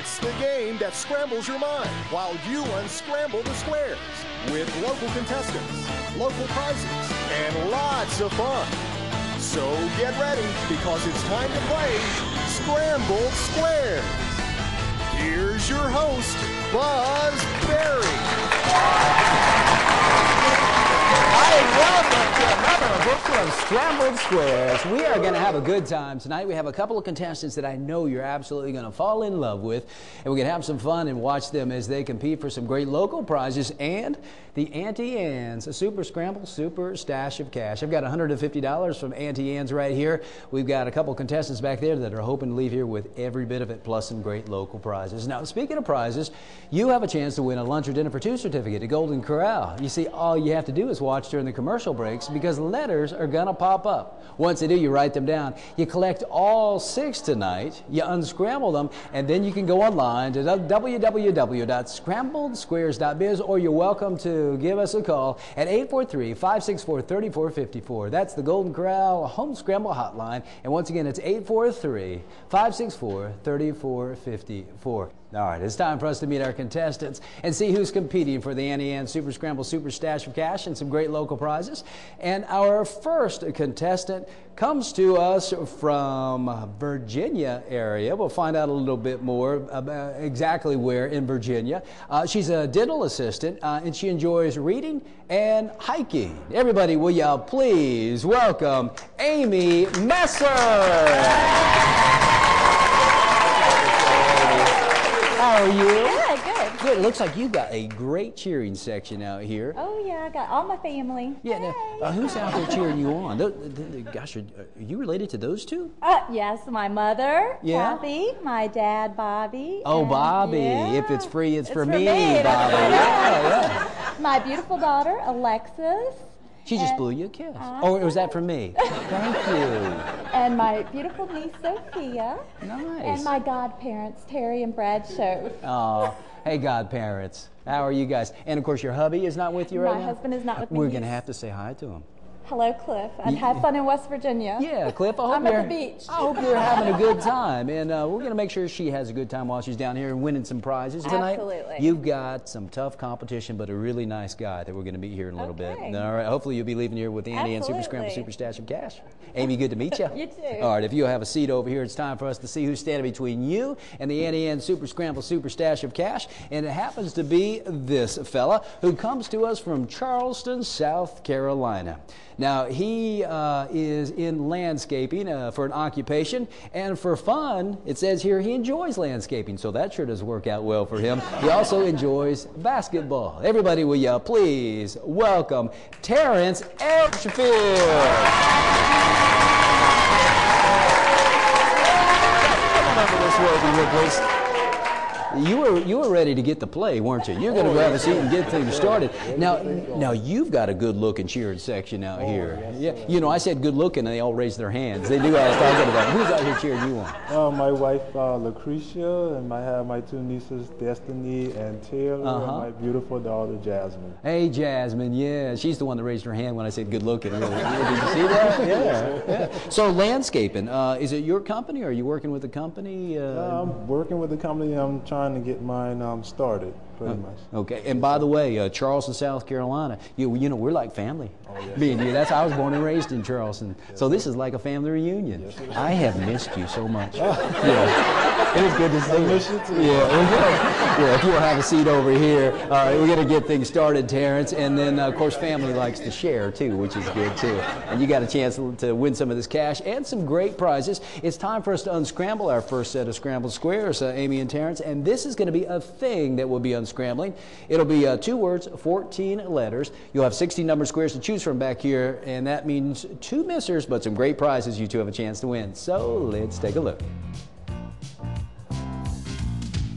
It's the game that scrambles your mind while you unscramble the squares with local contestants, local prizes, and lots of fun. So get ready because it's time to play Sqrambled Squares. Here's your host, Buzz Berry. Welcome to another edition of Sqrambled Squares. We are going to have a good time tonight. We have a couple of contestants that I know you're absolutely going to fall in love with, and we're going to have some fun and watch them as they compete for some great local prizes and the Auntie Anne's, a Super Scramble Super Stash of Cash. I've got $150 from Auntie Anne's right here. We've got a couple contestants back there that are hoping to leave here with every bit of it, plus some great local prizes. Now, speaking of prizes, you have a chance to win a lunch or dinner for two certificate at Golden Corral. You see, all you have to do is watch during the commercial breaks because letters are going to pop up. Once they do, you write them down. You collect all 6 tonight, you unscramble them, and then you can go online to www.scrambledsquares.biz, or you're welcome to give us a call at 843-564-3454. That's the Golden Corral Home Scramble Hotline. And once again, it's 843-564-3454. All right, it's time for us to meet our contestants and see who's competing for the Auntie Anne Super Scramble Super Stash of Cash and some great local prizes. And our first contestant comes to us from Virginia area. We'll find out a little bit more about exactly where in Virginia. She's a dental assistant, and she enjoys reading and hiking. Everybody, will y'all please welcome Amy Messer. How are you? Good, good. Good. It looks like you got a great cheering section out here. Oh, yeah, I got all my family. Yeah, hey. now, who's out there cheering you on? Gosh, are you related to those two? Yes, my mother, yeah? Kathy, my dad, Bobby. Oh, Bobby. Yeah. If it's free, it's for me, Bobby. Yeah. My beautiful daughter, Alexis. She just blew you a kiss. Or was that for me? Thank you. And my beautiful niece, Sophia. Nice. And my godparents, Terry and Brad Show. Oh, hey, godparents. How are you guys? And, of course, your hubby is not with you right now? My husband is not with me. We're going to have to say hi to him. Hello, Cliff. I've had fun in West Virginia. Yeah, Cliff, I'm at the beach. I hope you're having a good time. And we're going to make sure she has a good time while she's down here and winning some prizes tonight. Absolutely. You've got some tough competition, but a really nice guy that we're going to meet here in a little bit. All right, hopefully you'll be leaving here with the Auntie Anne Super Scramble Super Stash of Cash. Amy, good to meet you. You too. All right, if you'll have a seat over here, it's time for us to see who's standing between you and the Auntie Anne Super Scramble Super Stash of Cash. And it happens to be this fella who comes to us from Charleston, South Carolina. Now, he is in landscaping for an occupation, and for fun, it says here he enjoys landscaping, so that sure does work out well for him. He also enjoys basketball. Everybody, will you please welcome Terence Edgefield. Come over this way, if you would, please. You were ready to get the play, weren't you? You're going to go have a seat and get things started. Now you've got a good-looking cheering section out here. Yeah, you know, I said good-looking, and they all raised their hands. They knew I was talking about. Who's out here cheering you on? My wife, Lucretia, and I have my 2 nieces, Destiny and Taylor, and my beautiful daughter, Jasmine. Hey, Jasmine, yeah. She's the one that raised her hand when I said good-looking. Really. Did you see that? Yeah. So landscaping, is it your company, or are you working with a company? I'm working with a company. I'm trying to get mine started, pretty much. Okay, and by the way, Charleston, South Carolina, you know, we're like family. Oh, yes. Me and you. I was born and raised in Charleston, yes, so this is like a family reunion. Yes, I have missed you so much. Yeah, it was good to see you. I miss you too. Yeah, if you'll have a seat over here. All right, we're going to get things started, Terrence, and then, of course, family likes to share, too, which is good, too. And you got a chance to win some of this cash and some great prizes. It's time for us to unscramble our first set of scrambled squares, Amy and Terrence, and this is going to be a thing that we'll be unscrambling. It'll be 2 words, 14 letters. You'll have 16 numbered squares to choose from back here, and that means 2 missers, but some great prizes you two have a chance to win. So let's take a look.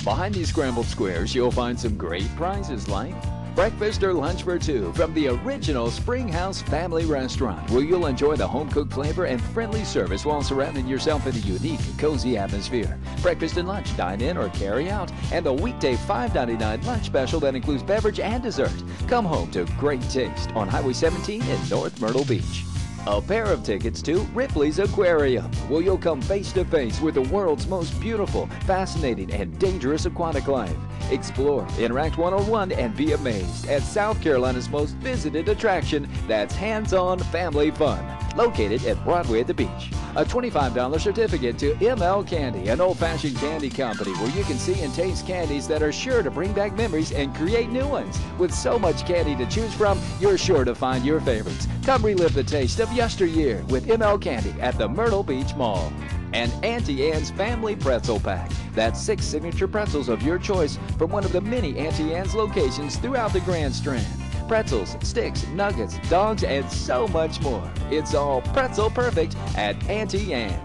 Behind these scrambled squares, you'll find some great prizes like breakfast or lunch for 2 from the original Spring House Family Restaurant, where you'll enjoy the home-cooked flavor and friendly service while surrounding yourself in a unique, cozy atmosphere. Breakfast and lunch, dine in or carry out, and the weekday $5.99 lunch special that includes beverage and dessert. Come home to great taste on Highway 17 in North Myrtle Beach. A pair of tickets to Ripley's Aquarium, where you'll come face to face with the world's most beautiful, fascinating, and dangerous aquatic life. Explore, interact one-on-one, and be amazed at South Carolina's most visited attraction that's hands-on family fun. Located at Broadway at the beach. A $25 certificate to ML Candy, an old-fashioned candy company where you can see and taste candies that are sure to bring back memories and create new ones. With so much candy to choose from, you're sure to find your favorites. Come relive the taste of yesteryear with ML Candy at the Myrtle Beach Mall. And Auntie Anne's Family Pretzel Pack. That's 6 signature pretzels of your choice from one of the many Auntie Anne's locations throughout the Grand Strand. Pretzels, sticks, nuggets, dogs, and so much more. It's all pretzel perfect at Auntie Anne's.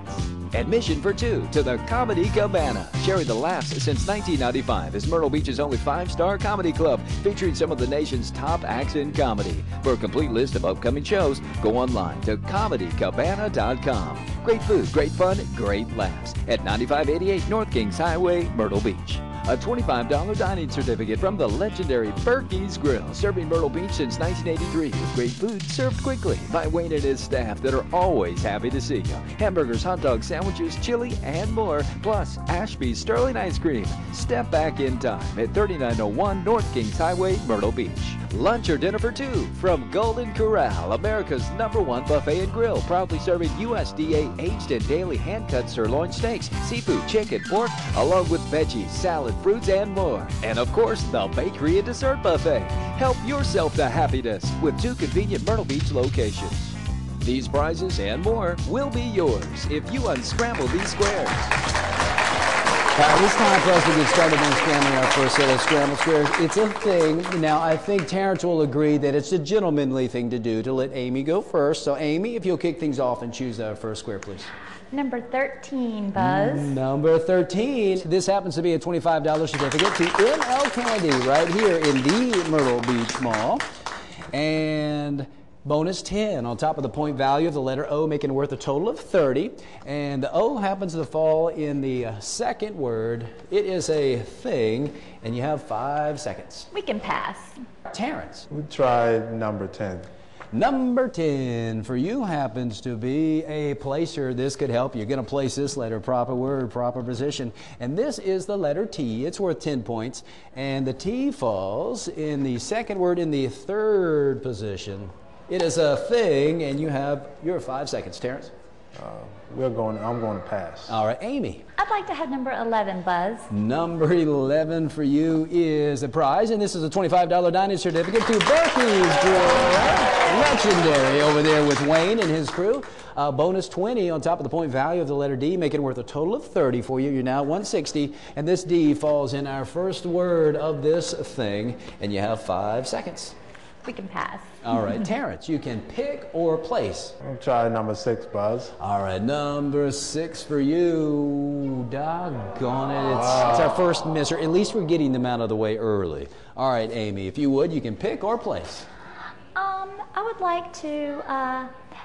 Admission for 2 to the Comedy Cabana. Sharing the laughs since 1995 is Myrtle Beach's only 5-star comedy club, featuring some of the nation's top acts in comedy. For a complete list of upcoming shows, go online to comedycabana.com. Great food, great fun, great laughs at 9588 North Kings Highway, Myrtle Beach. A $25 dining certificate from the legendary Berkey's Grill, serving Myrtle Beach since 1983 with great food served quickly by Wayne and his staff that are always happy to see you. Hamburgers, hot dogs, sandwiches, chili, and more, plus Ashby's Sterling Ice Cream. Step back in time at 3901 North Kings Highway, Myrtle Beach. Lunch or dinner for 2 from Golden Corral, America's #1 buffet and grill, proudly serving USDA aged and daily hand-cut sirloin steaks, seafood, chicken, pork, along with veggies, salad, fruits, and more. And of course, the bakery and dessert buffet. Help yourself to happiness with 2 convenient Myrtle Beach locations. These prizes and more will be yours if you unscramble these squares. It's time for us to get started on scrambling our first set of scrambled squares. It's a thing. Now, I think Terence will agree that it's a gentlemanly thing to do to let Amy go first. So, Amy, if you'll kick things off and choose our first square, please. Number 13, Buzz. Number 13. This happens to be a $25 certificate to ML Candy right here in the Myrtle Beach Mall. And bonus 10 on top of the point value of the letter O, making it worth a total of 30. And the O happens to fall in the second word. It is a thing, and you have 5 seconds. We can pass. Terence. We tried number 10. Number 10 for you happens to be a placer. This could help. You're going to place this letter, proper word, proper position. And this is the letter T. It's worth 10 points. And the T falls in the second word in the third position. It is a thing, and you have your 5 seconds. Terence? I'm going to pass. All right, Amy. I'd like to have number 11, Buzz. Number 11 for you is a prize, and this is a $25 dining certificate to Berkey's Grill. Legendary over there with Wayne and his crew. Bonus 20 on top of the point value of the letter D, making it worth a total of 30 for you. You're now at 160, and this D falls in our first word of this thing, and you have 5 seconds. We can pass. All right, Terence, you can pick or place. I'll try number 6, Buzz. All right, number 6 for you. Doggone it. It's our first miss, or at least we're getting them out of the way early. All right, Amy, if you would, you can pick or place. I would like to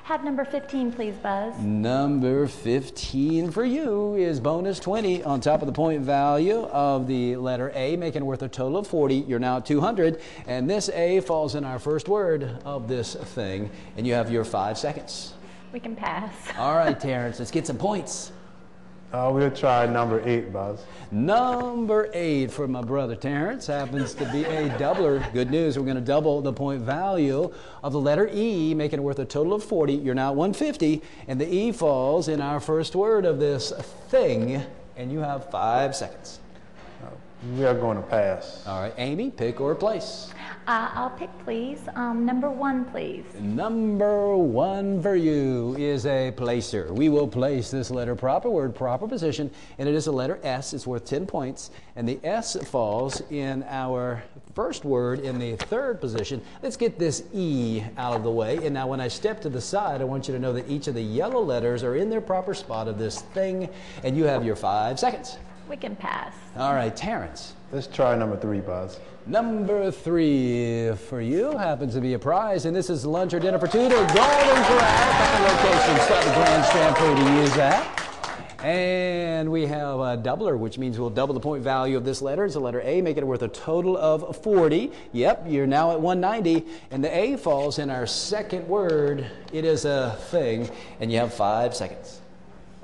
have number 15, please, Buzz. Number 15 for you is bonus 20 on top of the point value of the letter A, making it worth a total of 40. You're now at 200, and this A falls in our first word of this thing, and you have your 5 seconds. We can pass. All right, Terence, let's get some points. We'll try number 8, Buzz. Number 8 for my brother Terence happens to be a doubler. Good news, we're going to double the point value of the letter E, making it worth a total of 40. You're now at 150, and the E falls in our first word of this thing, and you have 5 seconds. We are going to pass. All right, Amy, pick or place. I'll pick, please. Number 1, please. Number 1 for you is a placer. We will place this letter, proper word, proper position, and it is a letter S. It's worth 10 points, and the S falls in our first word in the third position. Let's get this E out of the way, and now when I step to the side, I want you to know that each of the yellow letters are in their proper spot of this thing, and you have your 5 seconds. We can pass. All right, Terence. Let's try number 3, Buzz. Number 3 for you happens to be a prize, and this is lunch or dinner for 2 to Golden Corral. Location, start the Grand Strand for you to use that. And we have a doubler, which means we'll double the point value of this letter. It's the letter A, make it worth a total of 40. Yep, you're now at 190. And the A falls in our second word. It is a thing. And you have 5 seconds.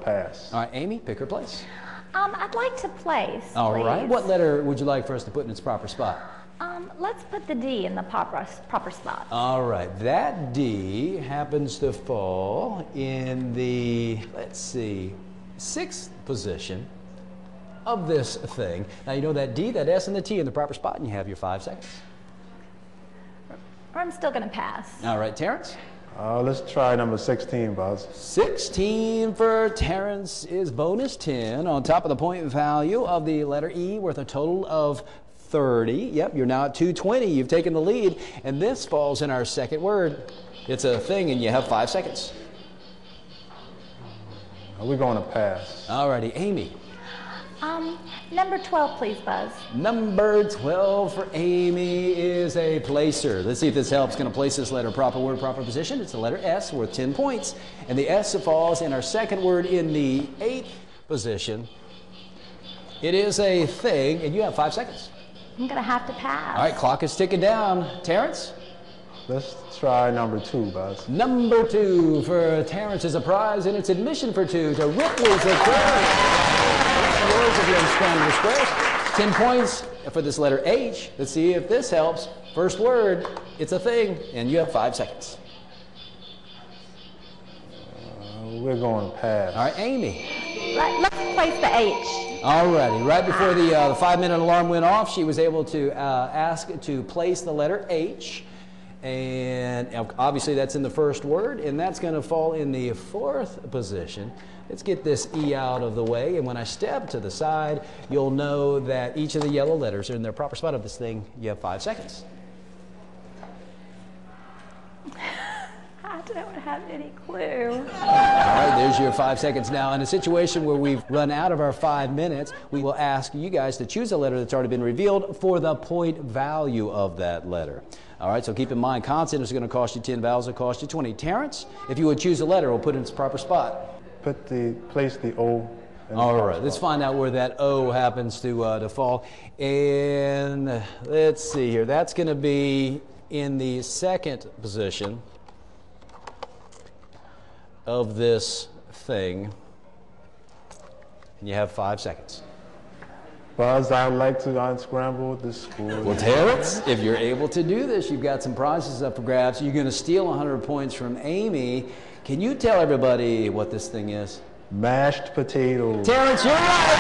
Pass. All right, Amy, pick her place. I'd like to place, All please. right. What letter would you like for us to put in its proper spot? Let's put the D in the proper spot. All right. That D happens to fall in the, let's see, 6th position of this thing. Now, you know that D, that S, and the T in the proper spot, and you have your 5 seconds. Or I'm still going to pass. All right, Terence? Let's try number 16, Buzz. 16 for Terence is bonus 10 on top of the point value of the letter E, worth a total of 30. Yep, you're now at 220. You've taken the lead, and this falls in our second word. It's a thing, and you have 5 seconds. We're going to pass. All righty, Amy. Number 12, please, Buzz. Number 12 for Amy is a placer. Let's see if this helps. Going to place this letter proper word, proper position. It's the letter S, worth 10 points. And the S falls in our second word in the 8th position. It is a thing, and you have 5 seconds. I'm going to have to pass. All right, clock is ticking down. Terence? Let's try number 2, Buzz. Number 2 for Terence is a prize, and it's admission for 2 to Ripley's Aquarium. Words of the Unscrambled Squares. 10 points for this letter H. Let's see if this helps. First word, it's a thing, and you have 5 seconds. We're going to pass. All right, Amy. Let's place the H. All righty. Right before the 5-minute alarm went off, she was able to ask to place the letter H. And obviously that's in the first word, and that's going to fall in the 4th position. Let's get this E out of the way, and when I step to the side, you'll know that each of the yellow letters are in their proper spot of this thing. You have 5 seconds. I don't have any clue. All right, there's your 5 seconds. Now, in a situation where we've run out of our 5 minutes, we will ask you guys to choose a letter that's already been revealed for the point value of that letter. All right, so keep in mind, consonant is going to cost you 10, vowels will cost you 20. Terence, if you would choose a letter, we'll put it in its proper spot. Place the O. All right, let's find out where that O happens to fall. And let's see here. That's going to be in the 2nd position of this thing. And you have 5 seconds. Buzz, I would like to unscramble the squares. Well, Terence, if you're able to do this, you've got some prizes up for grabs. You're going to steal 100 points from Amy. Can you tell everybody what this thing is? Mashed potatoes. Terence, you're right.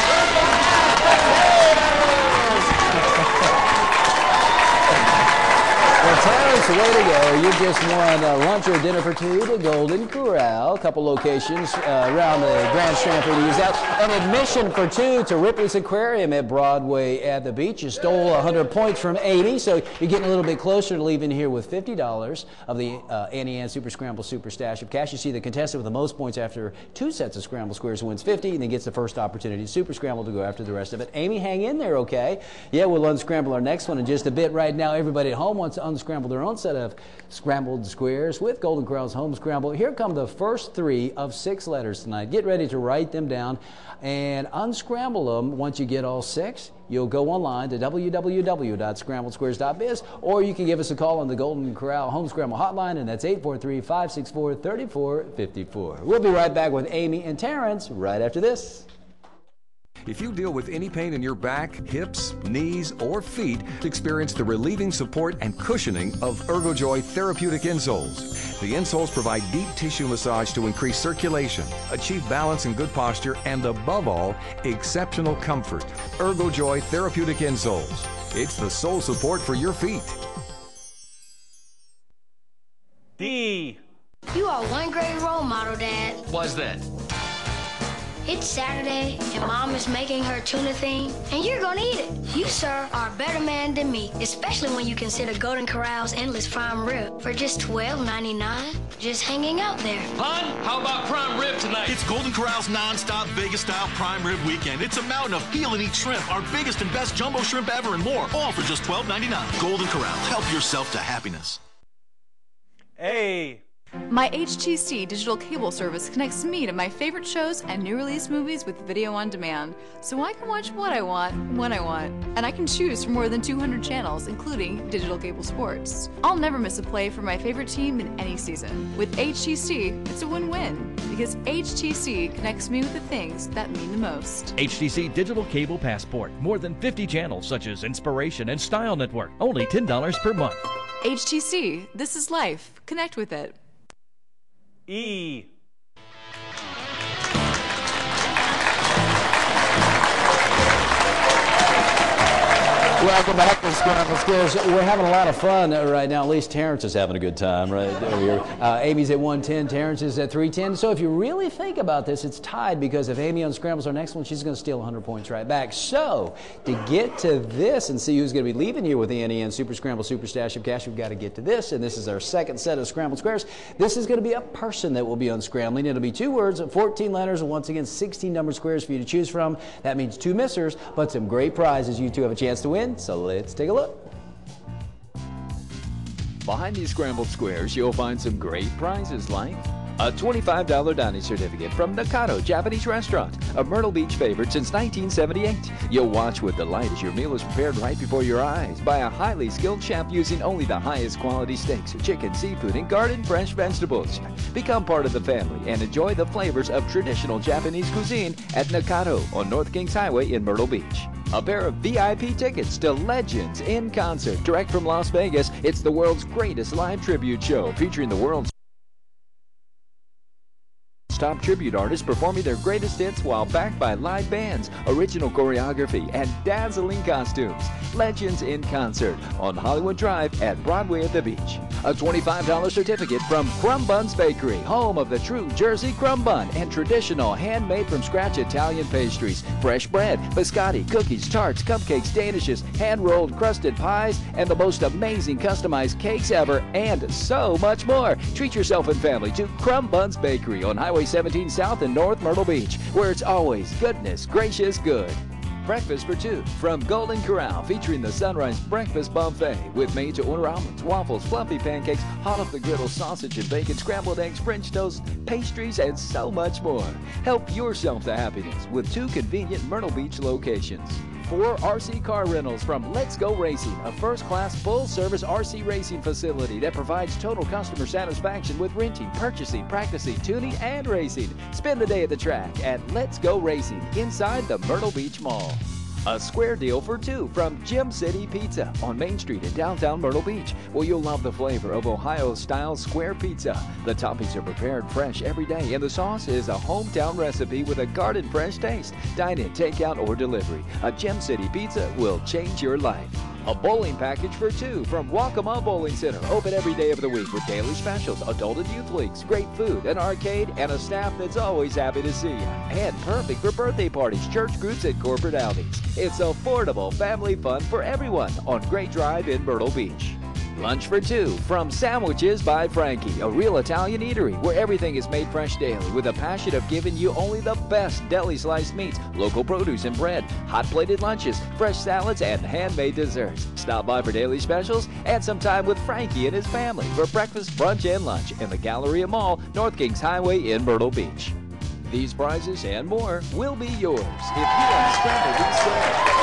Well, Terence, way to go. You just won lunch or dinner for 2 to Golden Corral, a couple locations around the Grand Strand for you to use that. An admission for 2 to Ripley's Aquarium at Broadway at the beach. You stole 100 points from Amy, so you're getting a little bit closer to leaving here with $50 of the Annie Ann Super Scramble Super Stash of Cash. You see the contestant with the most points after 2 sets of Scramble Squares wins 50 and then gets the first opportunity to Super Scramble to go after the rest of it. Amy, hang in there, okay? Yeah, we'll unscramble our next one in just a bit. Right now, everybody at home wants to unscramble their own set of Scrambled Squares with Golden Corral's Home Scramble. Here come the first 3 of 6 letters tonight. Get ready to write them down and unscramble them. Once you get all 6, you'll go online to www.scrambledsquares.biz, or you can give us a call on the Golden Corral Home Scramble hotline, and that's 843-564-3454. We'll be right back with Amy and Terence right after this. If you deal with any pain in your back, hips, knees, or feet, experience the relieving support and cushioning of ErgoJoy therapeutic insoles. The insoles provide deep tissue massage to increase circulation, achieve balance and good posture, and above all, exceptional comfort. ErgoJoy therapeutic insoles. It's the sole support for your feet. D. You are one great role model, Dad. Why's that? It's Saturday, and Mom is making her tuna thing, and you're gonna eat it. You, sir, are a better man than me, especially when you consider Golden Corral's endless prime rib for just $12.99, just hanging out there. Hon, how about prime rib tonight? It's Golden Corral's non-stop Vegas-style prime rib weekend. It's a mountain of peel and eat shrimp, our biggest and best jumbo shrimp ever, and more, all for just $12.99. Golden Corral, help yourself to happiness. A. My HTC digital cable service connects me to my favorite shows and new release movies with video on demand, so I can watch what I want, when I want, and I can choose from more than 200 channels, including digital cable sports. I'll never miss a play for my favorite team in any season. With HTC, it's a win-win, because HTC connects me with the things that mean the most. HTC Digital Cable Passport. More than 50 channels such as Inspiration and Style Network. Only $10 per month. HTC, this is life. Connect with it. E. Welcome back to Sqrambled Scuares. We're having a lot of fun right now. At least Terence is having a good time right here. Amy's at 110, Terence is at 310. So if you really think about this, it's tied, because if Amy unscrambles our next one, she's going to steal 100 points right back. So to get to this and see who's going to be leaving here with the NEN Super Scramble Super Stash of Cash, we've got to get to this. And this is our second set of Sqrambled Squares. This is going to be a person that will be unscrambling. It'll be 2 words, 14 letters, and once again, 16 numbered squares for you to choose from. That means 2 missers, but some great prizes you two have a chance to win. So let's take a look. Behind these scrambled squares, you'll find some great prizes like a $25 dining certificate from Nakado Japanese Restaurant, a Myrtle Beach favorite since 1978. You'll watch with delight as your meal is prepared right before your eyes by a highly skilled chef using only the highest quality steaks, chicken, seafood, and garden fresh vegetables. Become part of the family and enjoy the flavors of traditional Japanese cuisine at Nakado on North Kings Highway in Myrtle Beach. A pair of VIP tickets to Legends in Concert, direct from Las Vegas. It's the world's greatest live tribute show featuring the world's top tribute artists performing their greatest hits while backed by live bands, original choreography, and dazzling costumes. Legends in Concert on Hollywood Drive at Broadway at the Beach. A $25 certificate from Crumb Buns Bakery, home of the true Jersey crumb bun and traditional handmade from scratch Italian pastries, fresh bread, biscotti, cookies, tarts, cupcakes, danishes, hand-rolled crusted pies, and the most amazing customized cakes ever, and so much more. Treat yourself and family to Crumb Buns Bakery on Highway 17 South in North Myrtle Beach, where it's always goodness gracious good. Breakfast for 2 from Golden Corral, featuring the Sunrise Breakfast Buffet with made-to-order omelets, waffles, fluffy pancakes, hot off the griddle sausage and bacon, scrambled eggs, French toast, pastries, and so much more. Help yourself to happiness with 2 convenient Myrtle Beach locations. 4 RC car rentals from Let's Go Racing, a first-class full-service RC racing facility that provides total customer satisfaction with renting, purchasing, practicing, tuning, and racing. Spend the day at the track at Let's Go Racing inside the Myrtle Beach Mall. A square deal for 2 from Gym City Pizza on Main Street in downtown Myrtle Beach. Well, you'll love the flavor of Ohio-style square pizza. The toppings are prepared fresh every day, and the sauce is a hometown recipe with a garden-fresh taste. Dine in, takeout, or delivery. A Gym City Pizza will change your life. A bowling package for 2 from Waccamaw Bowling Center, open every day of the week with daily specials, adult and youth leagues, great food, an arcade, and a staff that's always happy to see you. And perfect for birthday parties, church groups, and corporate outings. It's affordable family fun for everyone on Great Drive in Myrtle Beach. Lunch for 2 from Sandwiches by Frankie, a real Italian eatery where everything is made fresh daily with a passion of giving you only the best deli sliced meats, local produce and bread, hot plated lunches, fresh salads, and handmade desserts. Stop by for daily specials and some time with Frankie and his family for breakfast, brunch, and lunch in the Galleria Mall, North Kings Highway in Myrtle Beach. These prizes and more will be yours if you unscramble these squares.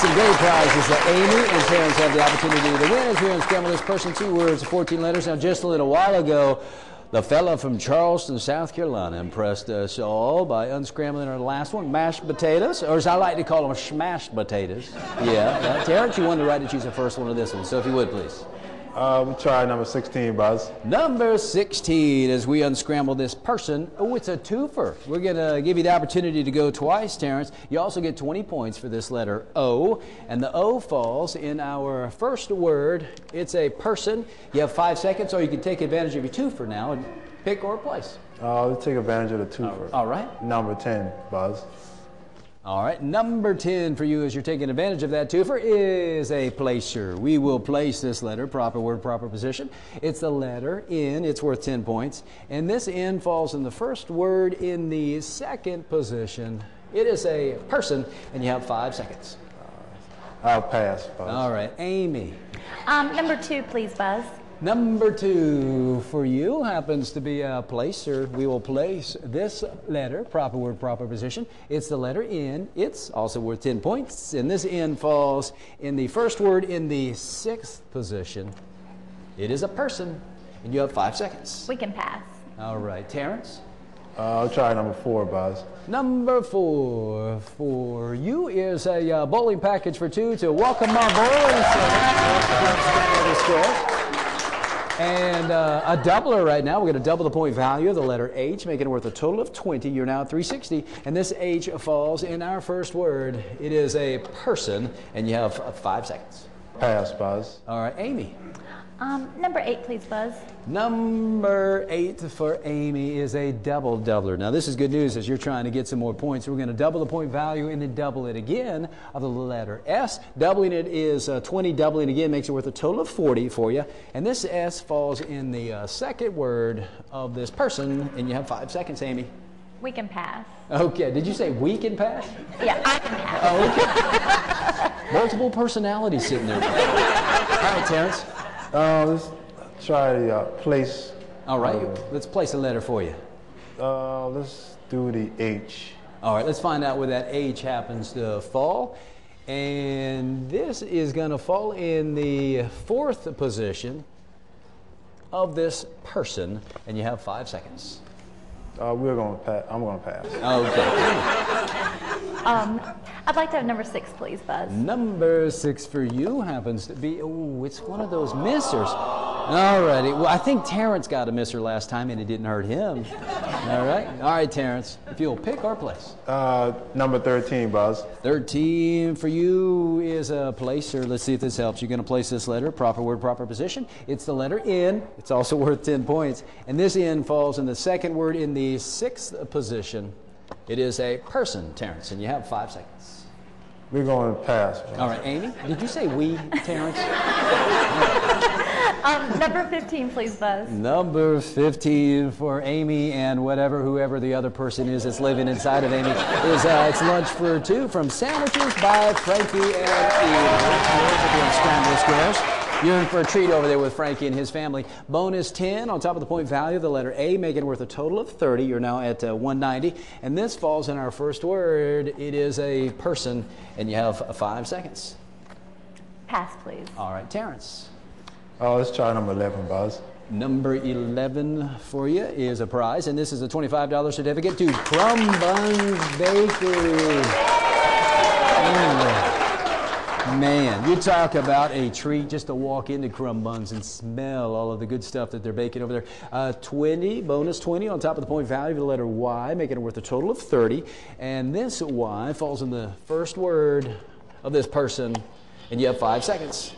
Some great prizes that Amy and Terence have the opportunity to win as we unscramble this person. 2 words, 14 letters. Now, just a little while ago, the fella from Charleston, South Carolina, impressed us all by unscrambling our last one, mashed potatoes, or as I like to call them, smashed potatoes. Yeah. Terence, you won the right to choose the first one of this one, so if you would, please. We'll try number 16, Buzz. Number 16, as we unscramble this person. Oh, it's a twofer. We're going to give you the opportunity to go twice, Terence. You also get 20 points for this letter O, and the O falls in our first word. It's a person. You have 5 seconds, or you can take advantage of your twofer now and pick or place. Let's take advantage of the twofer. All right. Number 10, Buzz. All right, number 10 for you as you're taking advantage of that twofer is a placer. We will place this letter, proper word, proper position. It's the letter N. It's worth 10 points. And this N falls in the first word in the second position. It is a person, and you have 5 seconds. I'll pass, Buzz. All right, Amy. Number 2, please, Buzz. Number 2 for you happens to be a placer. We will place this letter, proper word, proper position. It's the letter N. It's also worth 10 points. And this N falls in the first word in the 6th position. It is a person. And you have 5 seconds. We can pass. All right. Terrence? I'll try number 4, Buzz. Number 4 for you is a bowling package for 2 to welcome our bowling Squares. And a doubler right now. We're going to double the point value of the letter H, making it worth a total of 20. You're now at 360. And this H falls in our first word. It is a person, and you have 5 seconds. Pass, Buzz. All right, Amy. Number 8, please, Buzz. Number 8 for Amy is a double doubler. Now, this is good news as you're trying to get some more points. We're going to double the point value and then double it again of the letter S. Doubling it is 20. Doubling again makes it worth a total of 40 for you. And this S falls in the second word of this person, and you have 5 seconds, Amy. We can pass. Okay. Did you say we can pass? Yeah, I can pass. Oh, okay. Multiple personalities sitting there. All right, Terrence. Let's try place. All right, let's place a letter for you. Let's do the H. All right, let's find out where that H happens to fall. And this is going to fall in the 4th position of this person, and you have 5 seconds. We're going to pass. I'm going to pass. Okay. I'd like to have number 6, please, Buzz. Number 6 for you happens to be, oh, it's one of those missers. All righty. Well, I think Terrence got a misser last time, and it didn't hurt him. All right. All right, Terrence, if you'll pick our place. Number 13, Buzz. 13 for you is a placer. Let's see if this helps. You're going to place this letter, proper word, proper position. It's the letter N. It's also worth 10 points. And this N falls in the second word in the 6th position. It is a person, Terrence, and you have 5 seconds. We're going to pass. All right, Amy, did you say we, Terrence? Number 15, please, Buzz. Number 15 for Amy and whoever the other person is that's living inside of Amy is it's lunch for 2 from Sandwiches by Frankie and Eve. Sqrambled Scuares. You're in for a treat over there with Frankie and his family. Bonus 10 on top of the point value of the letter A, making it worth a total of 30. You're now at 190. And this falls in our first word. It is a person, and you have 5 seconds. Pass, please. All right, Terrence. Let's try number 11, Buzz. Number 11 for you is a prize, and this is a $25 certificate to Crumb Buns Bakery. Man, you talk about a treat just to walk into Crumb Buns and smell all of the good stuff that they're baking over there. 20, bonus 20 on top of the point value of the letter Y, making it worth a total of 30. And this Y falls in the first word of this person, and you have 5 seconds.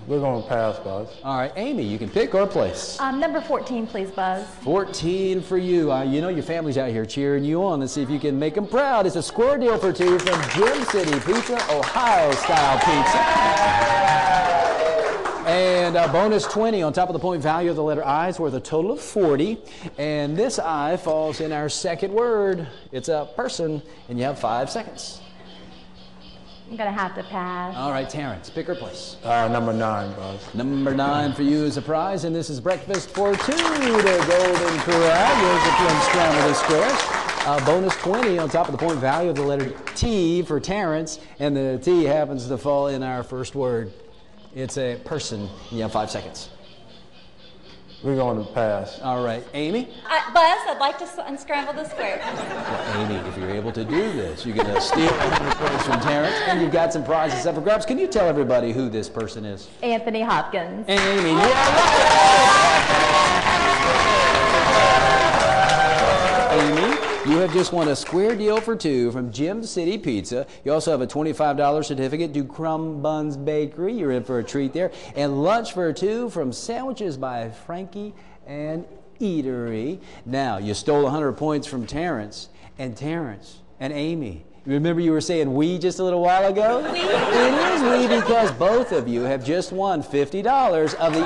We're going to pass, Buzz. All right, Amy, you can pick our place. Number 14, please, Buzz. 14 for you. You know your family's out here cheering you on. Let's see if you can make them proud. It's a square deal for 2 from Gym City Pizza, Ohio-style pizza. And bonus 20 on top of the point value of the letter I is worth a total of 40. And this I falls in our second word. It's a person, and you have 5 seconds. I'm going to have to pass. All right, Terrence, pick her place. Number 9, Buzz. Number 9 for you is a prize, and this is breakfast for 2 to Golden Corral. Here's the Sqrambled Scuares. Bonus 20 on top of the point value of the letter T for Terrence, and the T happens to fall in our first word. It's a person, and you have 5 seconds. We're going to pass. All right, Amy? Buzz, I'd like to unscramble the square. Well, Amy, if you're able to do this, you're going to steal 100 points from Terrence, and you've got some prizes up for grabs. Can you tell everybody who this person is? Anthony Hopkins. Amy, you are right. Amy, you have just won a square deal for 2 from Gym City Pizza. You also have a $25 certificate to Crumb Buns Bakery. You're in for a treat there. And lunch for 2 from Sandwiches by Frankie and Eatery. Now, you stole 100 points from Terrence and Amy. Remember you were saying we just a little while ago? We? It is we because both of you have just won $50 of the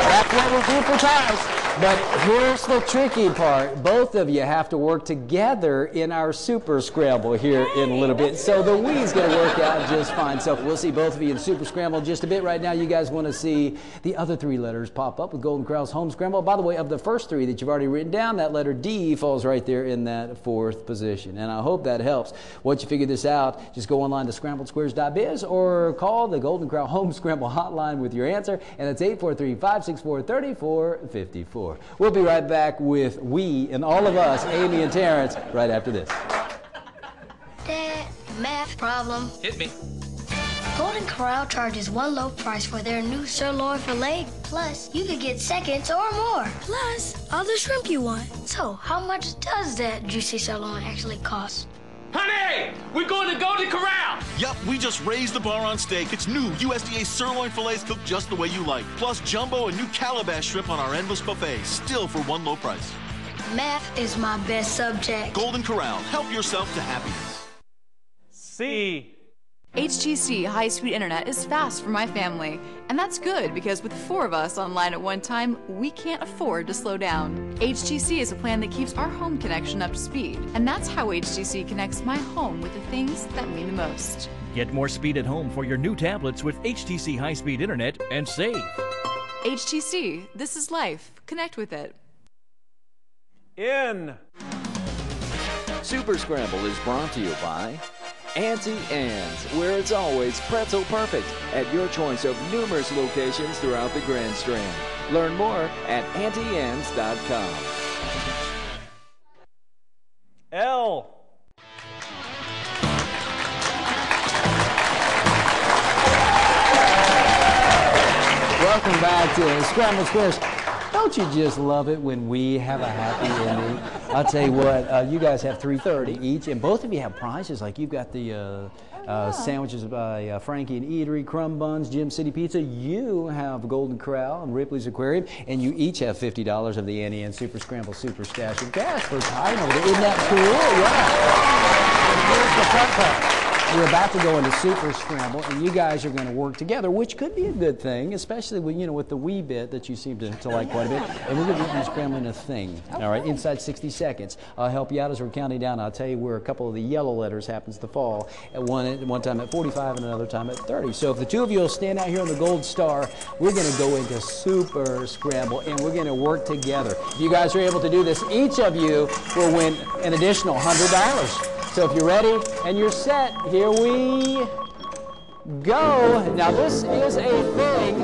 That's what we'll do for ties. But here's the tricky part. Both of you have to work together in our Super Scramble here in a little bit. So the Wii's going to work out just fine. So we'll see both of you in Super Scramble in just a bit. Right now, you guys want to see the other three letters pop up with Golden Corral's Home Scramble. By the way, of the first three that you've already written down, that letter D falls right there in that fourth position. And I hope that helps. Once you figure this out, just go online to scrambledsquares.biz or call the Golden Corral Home Scramble hotline with your answer. And it's 843-564-3454. We'll be right back with We and all of us, Amy and Terrence, right after this. Dad, math problem. Hit me. Golden Corral charges one low price for their new sirloin filet. Plus, you could get seconds or more. Plus, all the shrimp you want. So, how much does that juicy sirloin actually cost? Honey, we're going to Golden Corral. Yup, we just raised the bar on steak. It's new USDA sirloin fillets cooked just the way you like. Plus jumbo and new calabash shrimp on our endless buffet, still for one low price. Math is my best subject. Golden Corral, help yourself to happiness. C. HTC high-speed internet is fast for my family, and that's good because with 4 of us online at one time, we can't afford to slow down. HTC is a plan that keeps our home connection up to speed, and that's how HTC connects my home with the things that mean the most. Get more speed at home for your new tablets with HTC high-speed internet and save. HTC, this is life. Connect with it. N. Super Scramble is brought to you by Auntie Anne's, where it's always pretzel perfect at your choice of numerous locations throughout the Grand Strand. Learn more at auntie-annes.com. L. Welcome back to Sqrambled Squares. Don't you just love it when we have a happy ending? I'll tell you what, you guys have $3.30 each, and both of you have prizes. Like you've got the sandwiches by Frankie and Eatery, Crumb Buns, Gym City Pizza. You have Golden Corral and Ripley's Aquarium, and you each have $50 of the Annie Ann Super Scramble Super Stash of Cash for time over there. Isn't that cool? Yeah. Here's the front part. We're about to go into Super Scramble, and you guys are going to work together, which could be a good thing, especially with, with the wee bit that you seem to like quite a bit. And we're going to be scrambling a thing, all right, inside 60 seconds. I'll help you out as we're counting down. I'll tell you where a couple of the yellow letters happens to fall, at one time at 45 and another time at 30. So if the two of you will stand out here on the gold star, we're going to go into Super Scramble, and we're going to work together. If you guys are able to do this, each of you will win an additional $100. So if you're ready and you're set, here we go. Now this is a thing.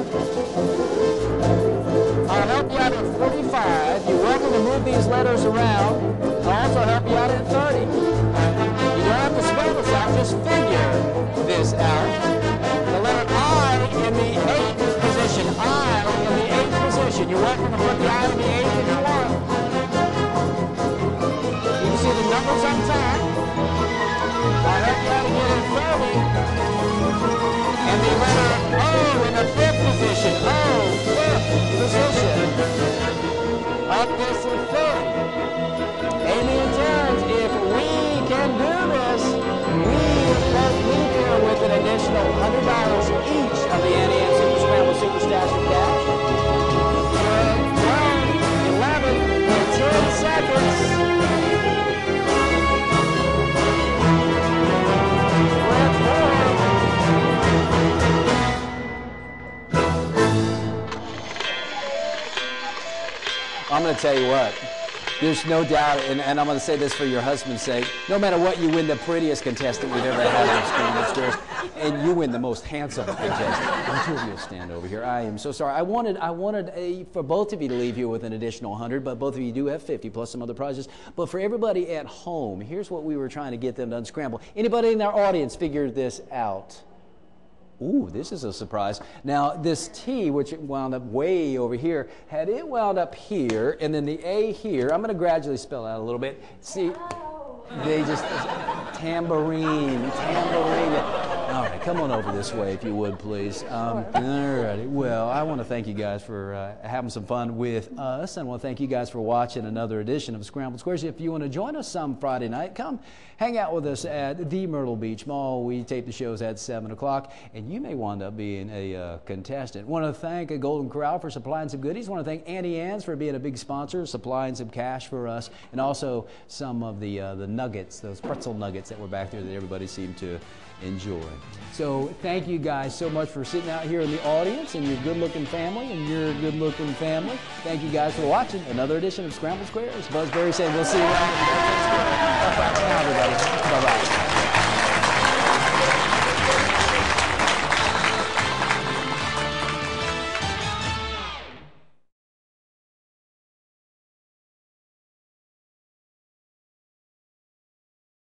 I'll help you out at 45. You're welcome to move these letters around. I'll also help you out at 30. You don't have to spell this out, just figure this out. The letter I in the 8th position. I in the 8th position. You're welcome to put the I in the 8th if you want. You can see the numbers on top. I'll help you out again at 30. And the letter O in the 5th position. O, 5th position. Up this at 30. Amy and Terrence, if we can do this, we both leave here with an additional $100 each of the Annie Ann Super Scramble Super Stash of Cash. 12, 11, and 10 seconds. I'm going to tell you what, there's no doubt, and I'm going to say this for your husband's sake, no matter what, you win the prettiest contestant we've ever had on Sqrambled Squares, and you win the most handsome contestant. The two of you stand over here. I am so sorry. I wanted for both of you to leave here with an additional 100, but both of you do have 50 plus some other prizes. But for everybody at home, here's what we were trying to get them to unscramble. Anybody in our audience figured this out? Ooh, this is a surprise. Now, this T, which wound up way over here, had it wound up here, and then the A here. I'm going to gradually spell out a little bit. See, they just, tambourine. All right, come on over this way if you would, please. All righty. Well, I want to thank you guys for having some fun with us, and I want to thank you guys for watching another edition of Sqrambled Squares. If you want to join us some Friday night, come hang out with us at the Myrtle Beach Mall. We tape the shows at 7 o'clock, and you may wind up being a contestant. Want to thank Golden Corral for supplying some goodies. Want to thank Auntie Anne's for being a big sponsor, supplying some cash for us, and also some of the nuggets, those pretzel nuggets that were back there that everybody seemed to enjoy. So thank you guys so much for sitting out here in the audience, and your good-looking family, and your good-looking family. Thank you guys for watching another edition of Sqrambled Squares. Buzz Berry saying we'll see you around.